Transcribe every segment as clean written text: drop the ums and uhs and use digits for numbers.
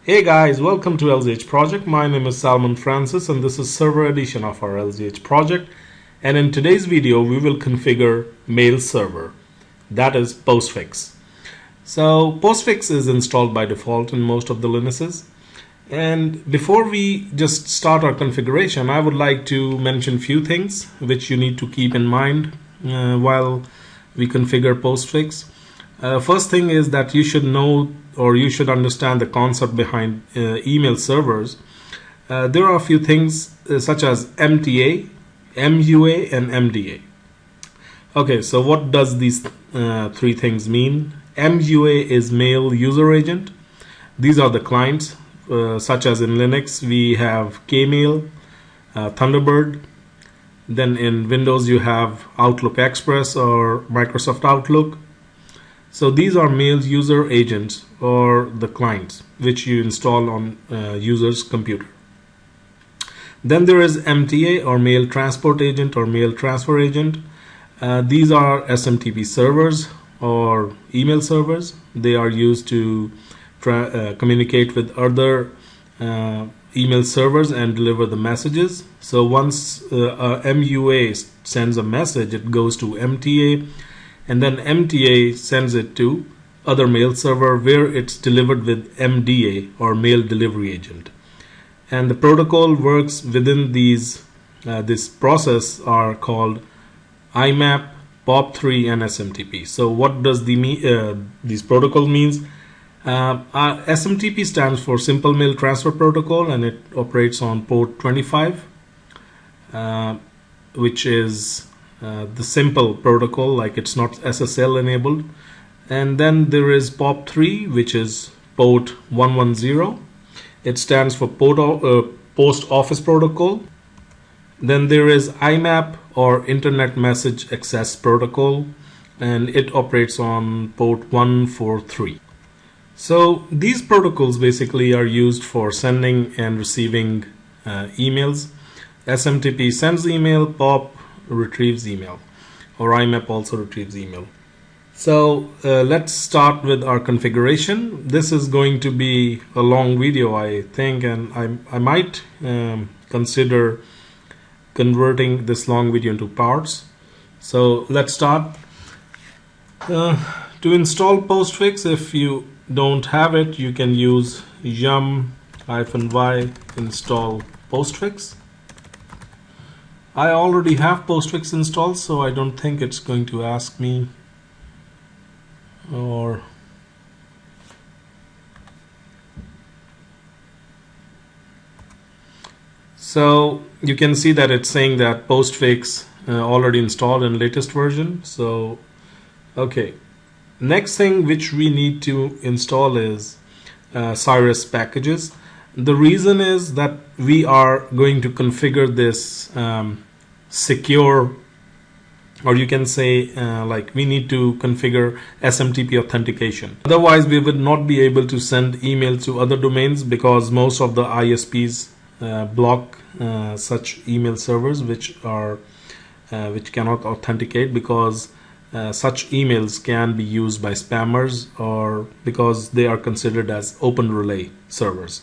Hey guys, welcome to LZH project. My name is Salman Francis and this is server edition of our LZH project. And in today's video, we will configure mail server, that is Postfix. So Postfix is installed by default in most of the Linuxes. And before we just start our configuration, I would like to mention a few things which you need to keep in mind while we configure Postfix. First thing is that you should know or you should understand the concept behind email servers. There are a few things such as MTA, MUA, and MDA. Okay, so what does these three things mean? MUA is mail user agent. These are the clients, such as in Linux we have Kmail, Thunderbird. Then in Windows you have Outlook Express or Microsoft Outlook. So these are mail user agents or the clients which you install on user's computer. Then there is MTA or mail transport agent or mail transfer agent. These are SMTP servers or email servers. They are used to communicate with other email servers and deliver the messages. So once MUA sends a message, it goes to MTA, and then MTA sends it to other mail server where it's delivered with MDA or mail delivery agent. And the protocol works within these this process are called IMAP, POP3, and SMTP. So what does these protocol means? SMTP stands for Simple Mail Transfer Protocol, and it operates on port 25, which is the simple protocol, like it's not SSL enabled. And then there is POP3, which is port 110. It stands for Post Office Protocol. Then there is IMAP or Internet Message Access Protocol, and it operates on port 143. So these protocols basically are used for sending and receiving emails. SMTP sends email, POP retrieves email, or IMAP also retrieves email. So let's start with our configuration. This is going to be a long video, I think, and I might consider converting this long video into parts. So let's start. To install Postfix, if you don't have it, you can use yum-y install Postfix. I already have Postfix installed, so I don't think it's going to ask me. Or so you can see that it's saying that Postfix already installed in latest version. So okay, next thing which we need to install is Cyrus packages. The reason is that we are going to configure this secure, or you can say like we need to configure SMTP authentication. Otherwise we would not be able to send email to other domains, because most of the ISPs block such email servers which cannot authenticate, because such emails can be used by spammers, or because they are considered as open relay servers.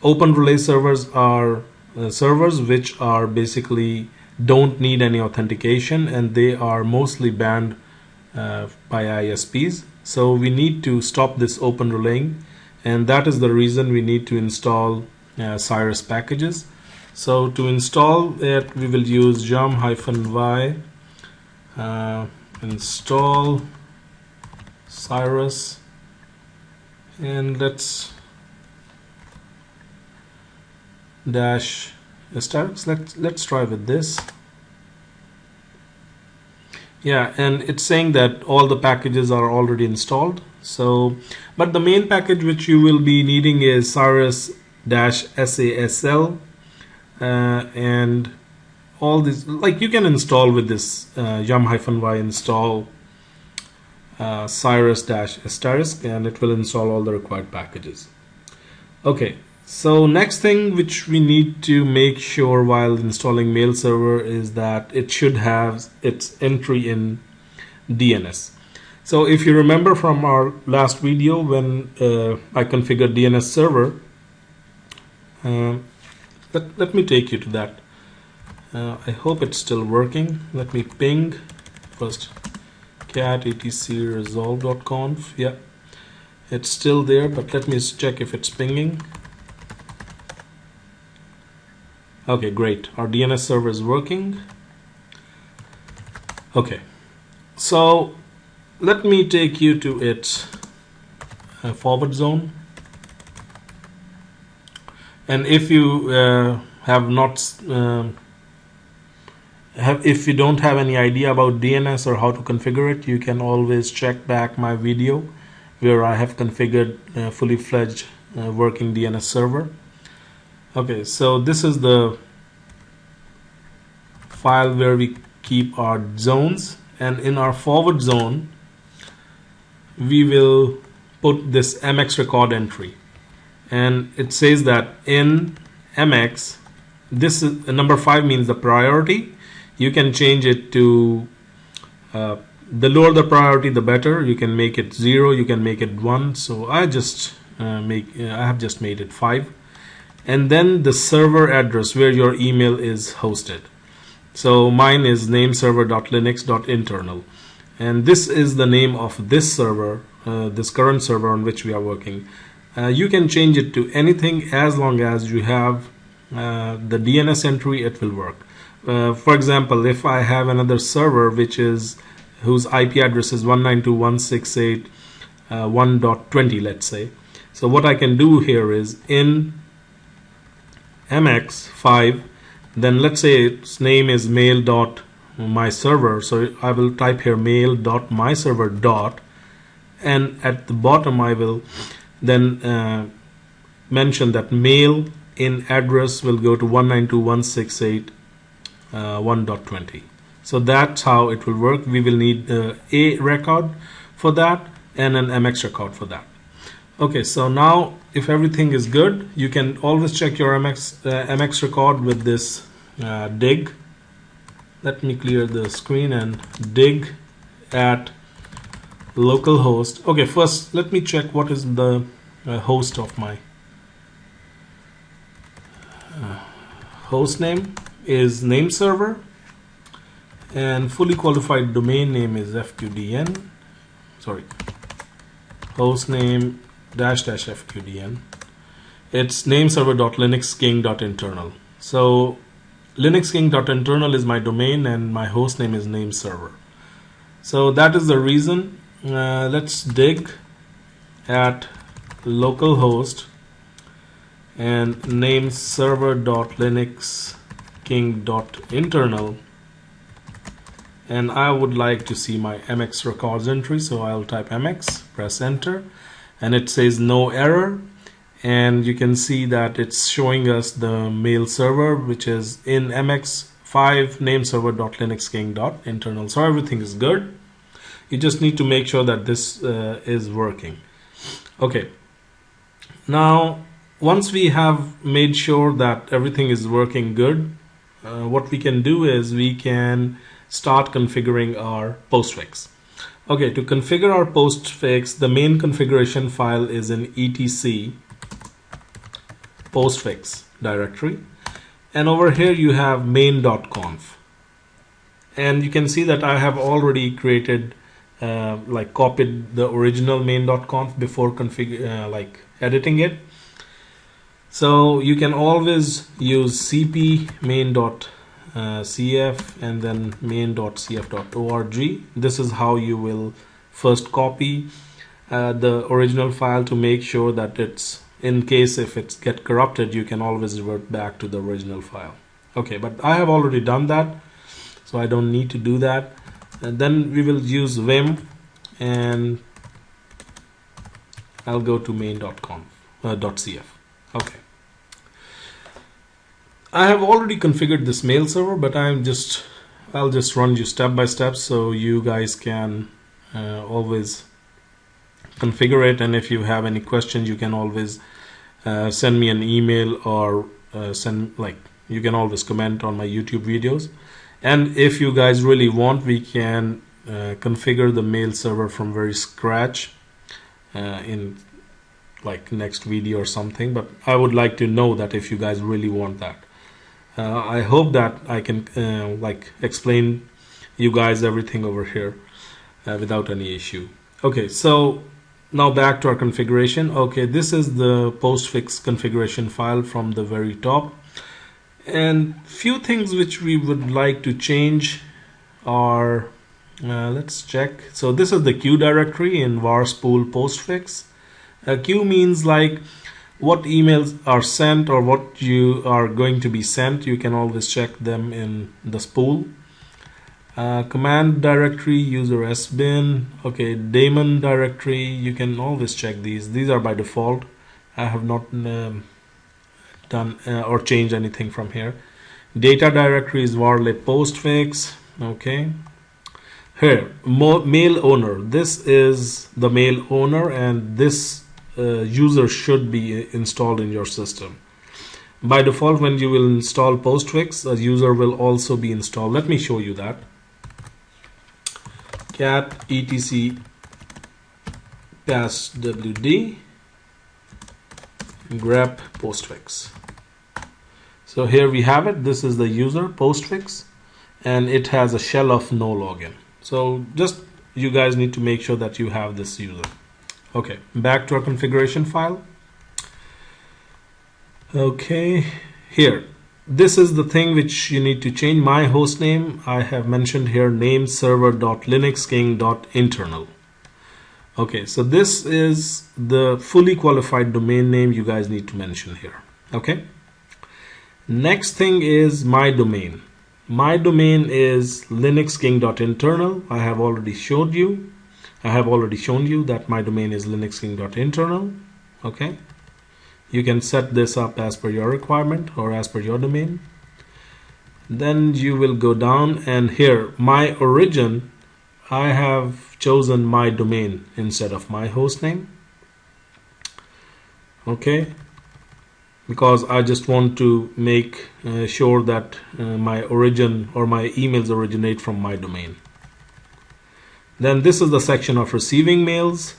Open relay servers are servers which are basically don't need any authentication, and they are mostly banned by ISPs. So we need to stop this open relaying, and that is the reason we need to install Cyrus packages. So to install it, we will use yum-y install Cyrus, and let's dash asterisk. Let's try with this. Yeah, and it's saying that all the packages are already installed. So, but the main package which you will be needing is Cyrus-SASL, and all this, like you can install with this yum-y install Cyrus-asterisk, and it will install all the required packages. Okay. So next thing which we need to make sure while installing mail server is that it should have its entry in DNS. So if you remember from our last video when I configured DNS server, let me take you to that. I hope it's still working. Let me ping first cat etc resolve.conf. Yeah, it's still there, but let me check if it's pinging. Okay, great. Our DNS server is working. Okay, so let me take you to its forward zone. And if you have not if you don't have any idea about DNS or how to configure it, you can always check back my video where I have configured fully fledged working DNS server. Okay, so this is the file where we keep our zones, and in our forward zone we will put this MX record entry, and it says that in MX, this is number 5 means the priority. You can change it to the lower the priority the better. You can make it 0, you can make it 1. So I just I have just made it 5. And then the server address where your email is hosted. So mine is nameserver.linux.internal, and this is the name of this server, this current server on which we are working. You can change it to anything as long as you have the DNS entry. It will work. For example, if I have another server whose IP address is 192.168.1.20, let's say. So what I can do here is in MX5, then let's say its name is mail.myserver. So I will type here mail.myserver. And at the bottom I will then mention that mail in address will go to 192.168.1.20. So that's how it will work. We will need a record for that and an MX record for that. Okay, so now if everything is good, you can always check your MX record with this dig. Let me clear the screen and dig at localhost. Okay, first let me check what is the host of my host name is name server, and fully qualified domain name is fqdn. Sorry, host name --fqdn. It's nameserver.linuxking.internal. So linuxking.internal is my domain and my host name is name server. So that is the reason. Let's dig at localhost and nameserver.linuxking.internal, and I would like to see my MX records entry, so I'll type MX, press enter, and it says no error, and you can see that it's showing us the mail server which is in MX5 nameserver.linuxking.internal. so everything is good. You just need to make sure that this is working. Okay, now once we have made sure that everything is working good, what we can do is we can start configuring our postfix. Okay, to configure our postfix, the main configuration file is in etc postfix directory, and over here you have main.conf, and you can see that I have already created copied the original main.conf before editing it. So you can always use cp main.cf and then main.cf.org. This is how you will first copy the original file to make sure that it's, in case if it's get corrupted, you can always revert back to the original file. Okay, but I have already done that, so I don't need to do that. And then we will use vim, and I'll go to main.conf.cf. Okay, I have already configured this mail server, but I'll just run you step by step so you guys can always configure it. And if you have any questions, you can always send me an email, or you can always comment on my YouTube videos. And if you guys really want, we can configure the mail server from very scratch in like next video or something, but I would like to know that if you guys really want that. I hope that I can like explain you guys everything over here without any issue. Okay, so now back to our configuration. Okay, this is the Postfix configuration file from the very top, and few things which we would like to change are let's check. So this is the queue directory in var spool postfix. Queue means like what emails are sent or what you are going to be sent. You can always check them in the spool. Command directory, user sbin. Okay, daemon directory, you can always check these are by default. I have not done or changed anything from here. Data directory is varlib postfix. Okay, here mail owner, this is the mail owner, and this user should be installed in your system. By default, when you will install Postfix, a user will also be installed. Let me show you that. Cat etc passwd grep postfix. So here we have it. This is the user Postfix, and it has a shell of no login. So just you guys need to make sure that you have this user. Okay, back to our configuration file. Okay, here, this is the thing which you need to change. My host name, I have mentioned here, name server.linuxking.internal. Okay, so this is the fully qualified domain name you guys need to mention here. Okay, next thing is my domain. My domain is linuxking.internal. I have already shown you that my domain is linuxking.internal. Okay, you can set this up as per your requirement or as per your domain. Then you will go down, and here my origin, I have chosen my domain instead of my host name. Okay, because I just want to make sure that my origin or my emails originate from my domain. Then this is the section of receiving mails,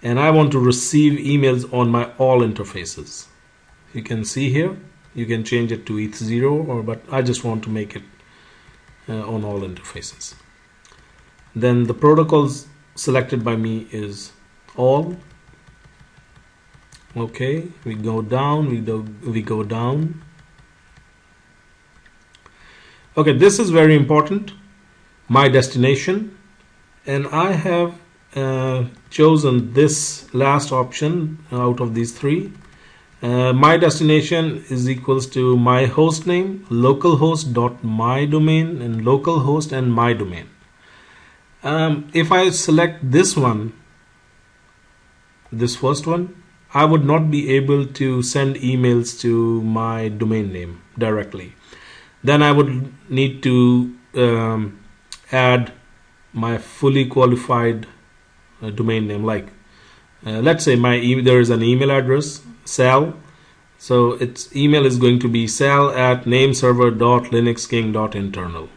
and I want to receive emails on my all interfaces. You can see here, you can change it to ETH0, but I just want to make it on all interfaces. Then the protocols selected by me is all. Okay, we go down, we go down. Okay, this is very important. My destination, and I have chosen this last option out of these three. My destination is equals to my host name, localhost dot my domain, and localhost and my domain. If I select this one, this first one, I would not be able to send emails to my domain name directly. Then I would need to add my fully qualified domain name, like let's say there is an email address sal, so its email is going to be sal@nameserver.linuxking.internal.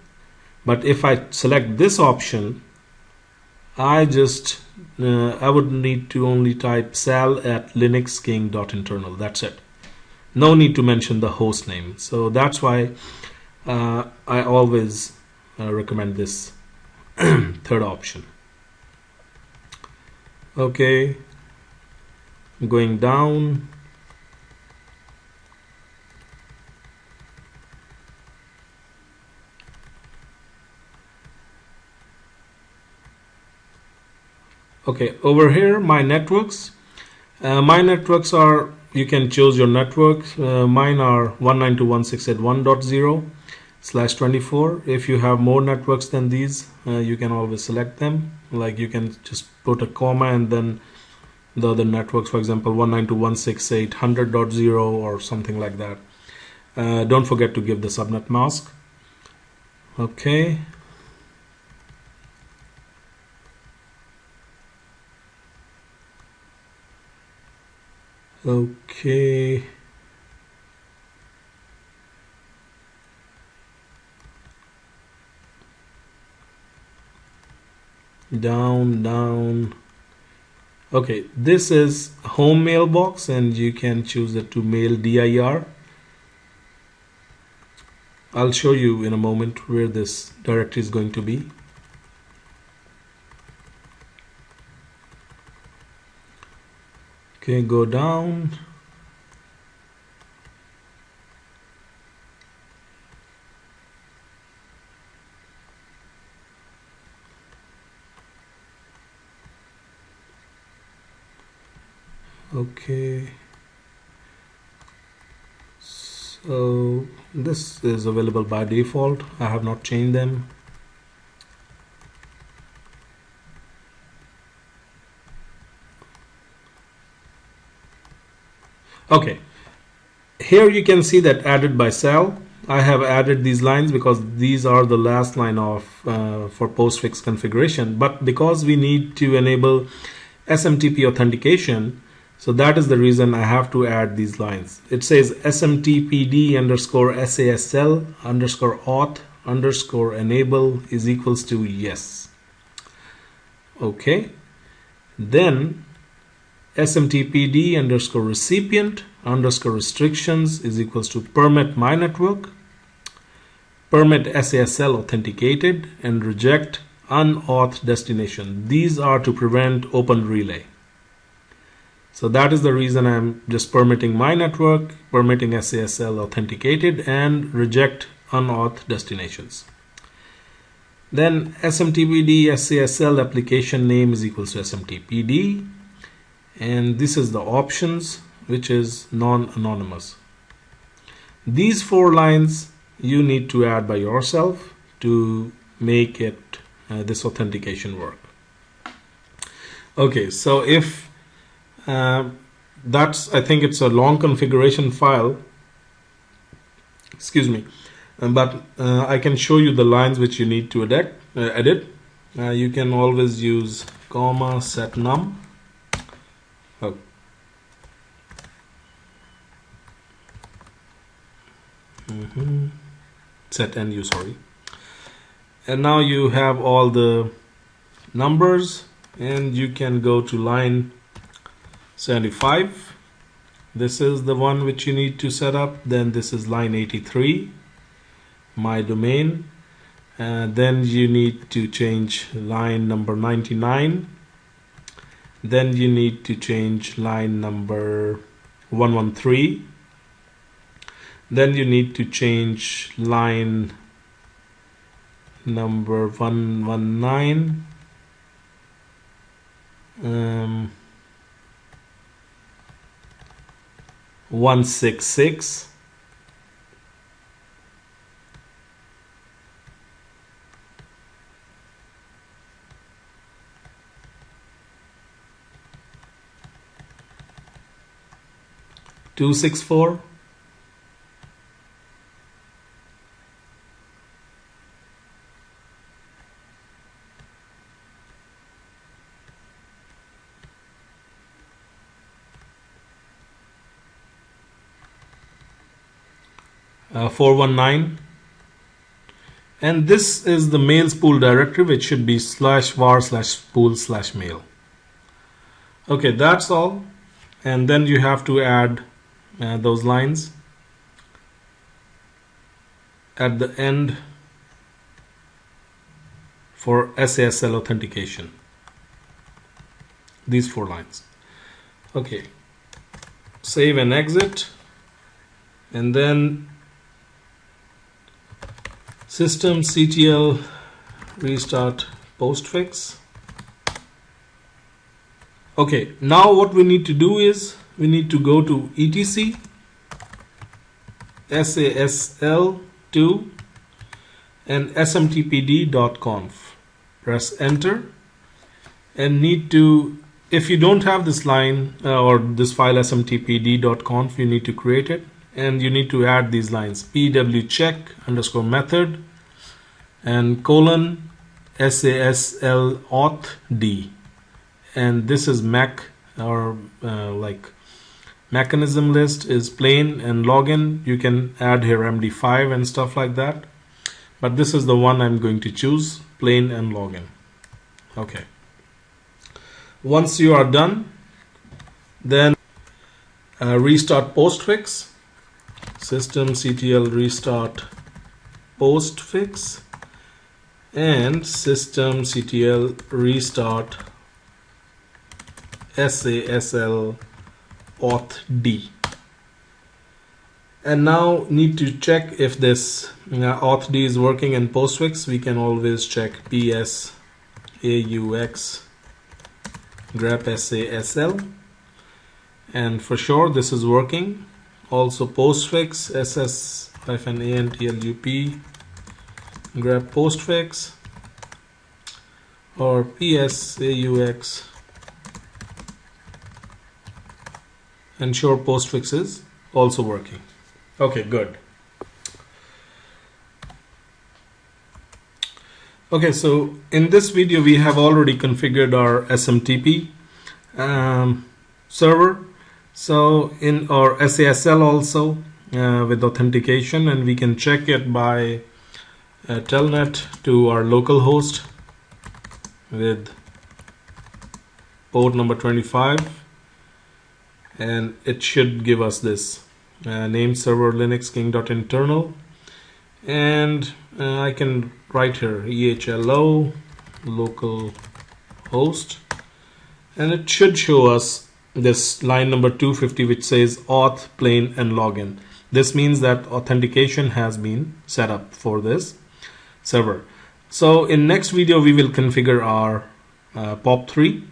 But if I select this option, I would need to only type sal@linuxking.internal. That's it. No need to mention the host name. So that's why I always recommend this third option. Okay, going down. Okay, over here my networks. My networks are, you can choose your network. Mine are 192.168.1.0/24. If you have more networks than these, you can always select them. Like you can just put a comma and then the other networks, for example 192.168.100.0 or something like that. Don't forget to give the subnet mask. Okay. Okay. down. Okay, this is home mailbox, and you can choose it to mail dir. I'll show you in a moment where this directory is going to be. Okay, go down. Okay, so this is available by default. I have not changed them. Okay, here you can see that added by cell. I have added these lines because these are the last line of for Postfix configuration, but because we need to enable SMTP authentication, so that is the reason I have to add these lines. It says SMTPD_SASL_auth_enable is equals to yes. Okay, then SMTPD_recipient_restrictions is equals to permit my network, permit SASL authenticated, and reject unauth destination. These are to prevent open relay. So that is the reason I'm just permitting my network, permitting SASL authenticated, and reject unauth destinations. Then SMTPD SASL application name is equals to SMTPD, and this is the options, which is non-anonymous. These 4 lines you need to add by yourself to make it this authentication work. Okay, so if I think it's a long configuration file, excuse me, but I can show you the lines which you need to edit. You can always use comma set num. Oh. Set nu, sorry. And now you have all the numbers, and you can go to line 75. This is the one which you need to set up. Then this is line 83, my domain. Then you need to change line number 99. Then you need to change line number 113. Then you need to change line number 119. 166. Two 64. 419, and this is the mail spool directory, which should be /var/spool/mail. Okay, that's all. And then you have to add those lines at the end for SASL authentication, these 4 lines. Okay, save and exit, and then systemctl restart postfix. Okay, now what we need to do is we need to go to etc sasl2 and smtpd.conf. Press enter, and need to, if you don't have this line or this file smtpd.conf, you need to create it, and you need to add these lines pwcheck_method and colon SASL auth d, and this is Mac or like mechanism list is plain, and login you can add here MD5 and stuff like that, but this is the one I'm going to choose, plain and login. Okay. Once you are done, then restart Postfix. Systemctl restart Postfix and systemctl restart SASL auth D. And now need to check if this auth D is working in Postfix. We can always check ps aux grep SASL, and for sure this is working. Also Postfix ss-antlup grep Postfix or ps aux, ensure Postfix is also working. Okay, good. Okay, so in this video we have already configured our SMTP server, so in our SASL also with authentication, and we can check it by telnet to our local host with port number 25, and it should give us this name server linux king.internal, and I can write here ehlo local host, and it should show us this line number 250 which says auth plain and login. This means that authentication has been set up for this server. So in next video we will configure our POP3,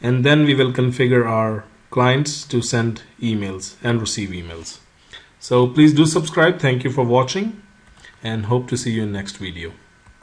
and then we will configure our clients to send emails and receive emails. So please do subscribe. Thank you for watching, and hope to see you in next video.